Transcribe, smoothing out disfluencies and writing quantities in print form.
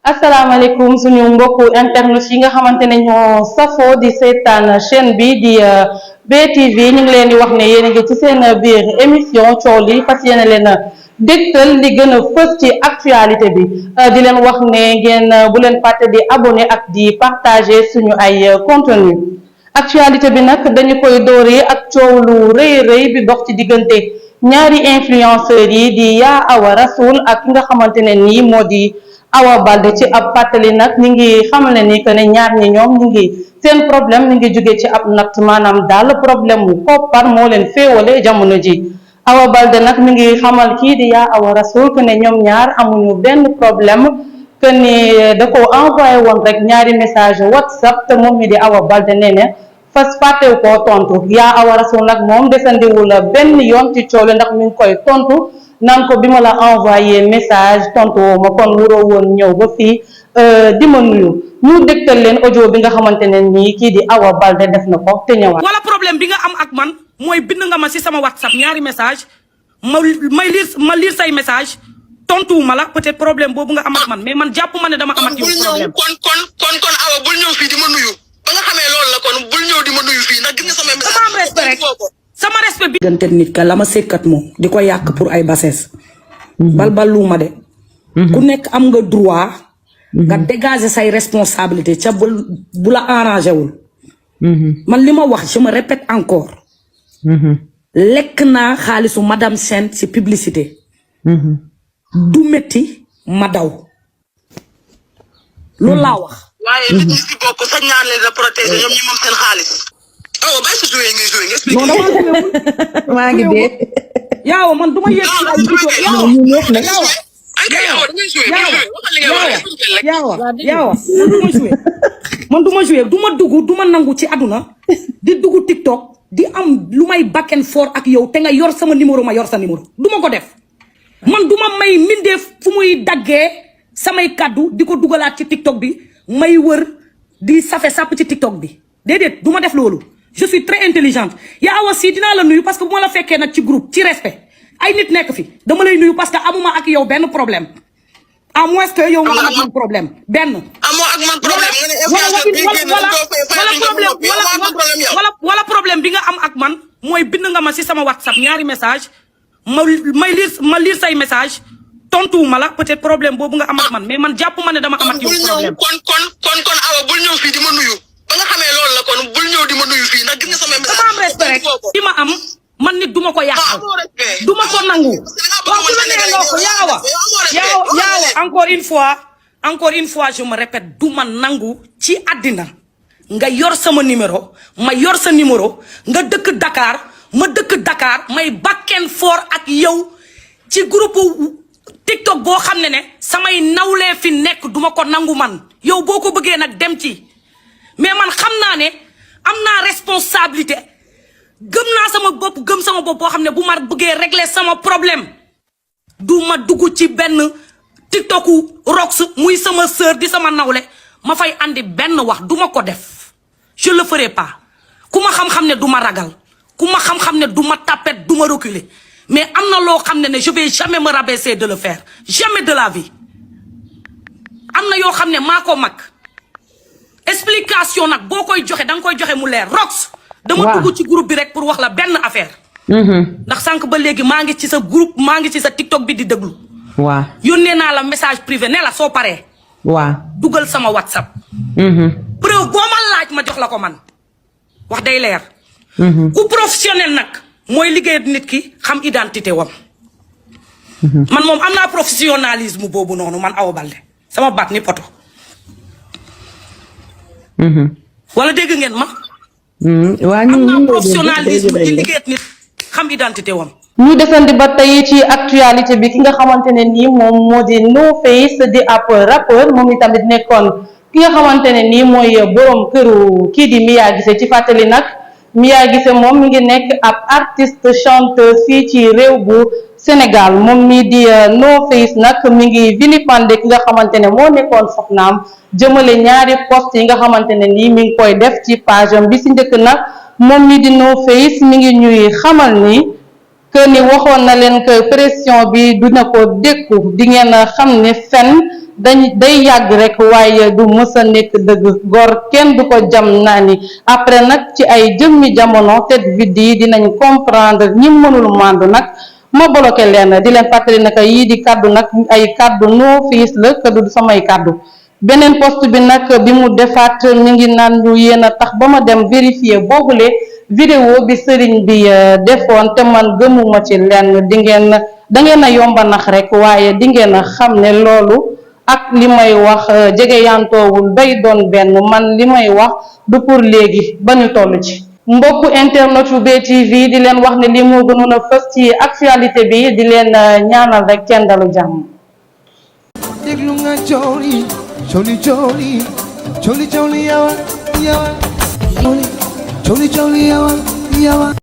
asalaamaaleykum suñu mbokku internet yi nga xamante ne ñoo safoo di seetaan chaîne bi di BTV ñu ngi leen di wax ne yéen a ngi ci seen biir émission coow li fas yéene leen dégtal li gën a fës ci actualité bi di leen wax ne ngeen bu leen fàtte di abonné ak di partager suñu ay contenu actualité bi nag dañu koy dooree ak coow lu rëy bi dox ci diggante ñaari influenceurs yi di Yaa Awa Rassoul ak ki nga xamante ne nii moo di Awa Balde. ci ab fàttali nag ñi ngi xamale ni que ne ñaar ñi ñoom ñi ngi seen problème ñi ngi jóge ci ab natt maanaam daal problème mu koppar moo leen féewale jamono ji. Awa Balde nag mi ngi xamal kii di Yaa Awa Rassoul que ne ñoom ñaar amuñu benn problème que ni da ko envoyé woon rek ñaari message WhatsApp te moom mi di Awa Balde nee na fas fàttewu koo tontu. Yaa Awa Rassoul nag moom desandiwul benn yoon ci coow ndax mi ngi koy tontu naan ko bi ma la envoyé message tontu woo ma kon wuroo woon ñëw ba fii di ma nuyu. ñu dégtal leen audio bi nga xamante ne nii kii di Awa Balde def na ko te ñëwaat. wala problème bi nga am ak man mooy bind nga ma ci sama WhatsApp ñaari message ma lire say message tontuwu ma la peut-être problème boobu nga am ak man mais man jàpp ma ne dama am ak yow problème. kon Awa bul ñëw fii di ma nuyu ba nga xamee loolu la kon bul ñëw di ma nuyu fii ndax gis nga sama message. sama am respect rek sama respect bi. diggante nit ka la ma sekkat moom di ko yàq pour ay bassesse. balbaluma de. ku nekk am nga droit. nga dégager say responsabilité ca bu la arrangé wul. man li ma wax je me répète encore. lekk naa xaalisu madame Sène ci publicité. du métti ma daw. loolu laa wax. waaye nit ñi ci bokk sax ñaar leen la protéger ñoom ñi moom seen xaalis. Awa bàyyi sa joué ngay joué nga expliqué. non dama maa ngi dee. yaaw man du ma yegg ci ay vidéo yaaw ñu neex na. yaawa man du ma joué du ma dugg du ma nangu ci àdduna di dugg TikTok di am lu may back and forth ak yow te nga yor sama numéro ma yor sa numéro du ma ko def man du ma may mbindeef fu muy daggee samay kaddu di ko dugalaat ci TikTok bi may wër di safe sàpp ci TikTok bi déedéet du ma def loolu je suis très intelligente. Yaa Awa si dinaa la nuyu parce que bu ma la fekkee nag ci groupe ci respect ay nit nekk fi dama lay nuyu parce que amuma ak yow benn problème à moins que yow nga am ak man problème benn. amoo ak man problème wala problème bi nga am ak man mooy bind nga ma ci sama WhatsApp ñaari message ma lire say message tontuwuma la peut-être problème boobu nga am ak man mais man jàpp ma ne dama am ak yow problème. kon Awa bul ñëw fii di ma nuyu ba nga xamee loolu la kon bul ñëw di ma nuyu fii ndax gis nga sama message. dama am respect rek di ma am man nit duma ko yàqal duma ko nangu. waaw bu la nee loo ko Yaawa encore une fois je me répète du ma nangu ci àddina nga yor sama numéro ma yor sa numéro nga dëkk Dakar ma dëkk Dakar may back and forth ak yow ci groupe TikTok boo xam ne samay nawlee fi nekk duma ko nangu man yow boo ko bëggee nag dem ci mais man xam naa ne am naa responsabilité gëm naa sama bopp gëm sama bopp boo xam ne bu ma bëggee régler sama problème du ma dugg ci benn TikToku Rox muy sama sœur di sama nawle ma fay andi benn wax du ma ko def je le ferai pas ku ma xam-xam ne du ma ragal ku ma xam-xam ne du ma tapet du ma reculer mais am na loo xam ne je vais jamais me rabaisser de le faire jamais de la vie am na yoo xam ne maa ko mag explication nag boo koy joxe da nga koy joxe mu leer Rox dama dugg ci groupe bi rek pour wax la benn affaire. ndax sànq ba léegi maa ngi ci sa groupe maa ngi ci sa TikTok bi di déglu. waaw yónnee naa la message privé ne la soo paree. waaw dugal sama WhatsApp. preuve boo ma laaj ma jox la ko man wax day leer. ku professionnel nag mooy liggéey nit ki xam identité wam. man moom am naa professionnalisme boobu noonu man Awa Balde sama baat ni poto. wala dégg ngeen ma. am naa professionnalisme ci liggéey nit xam identité wam. ñu desandi ba tey ci actualité bi ki nga xamante ne nii moom moo di No Face di ab rappeur moom itamit nekkoon ki nga xamante ne nii mooy borom këru kii di Mia Guissé ci fàttali nag Mia Guissé moom mi ngi nekk ab artiste chanteuse fii ci réew bu Sénégal moom mii di No Face nag mi ngi vilipender ki nga xamante ne moo nekkoon soxnaam jëmale ñaari post yi nga xamante ne nii mi ngi koy def ci page am bi si njëkk nag moom mii di No Face mi ngi ñuy xamal ni que ni waxoon na leen que pression bi dina ko dékku di ngeen xam ne fen day yàgg rek waaye du mës a nekk dëgg góor kenn du ko jam naa ni après nag ci ay jëmmi jamono tête vide yi dinañ comprendre ñi mënul màndu nag ma bloqué leen di leen fàttali naka yii di kaddu nag ay kaddu No Face la kaddu du samay kaddu beneen post bi nag bi mu defaat mi ngi naan ñu yéen a tax ba ma dem vérifier boobule vidéo bi sëriñ bi defoon te man gëmuma ci lenn da ngeen a yomba nax rek waaye di ngeen a xam ne loolu ak li may wax jege yantoowul bay doon benn man li may wax du pour léegi ba ñu toll ci mbokku internet yu BTV di leen wax ne li moo gënoon a fës ci actualité bi di leen ñaanal rek kenn dalu jàmm déglu nga coli yawa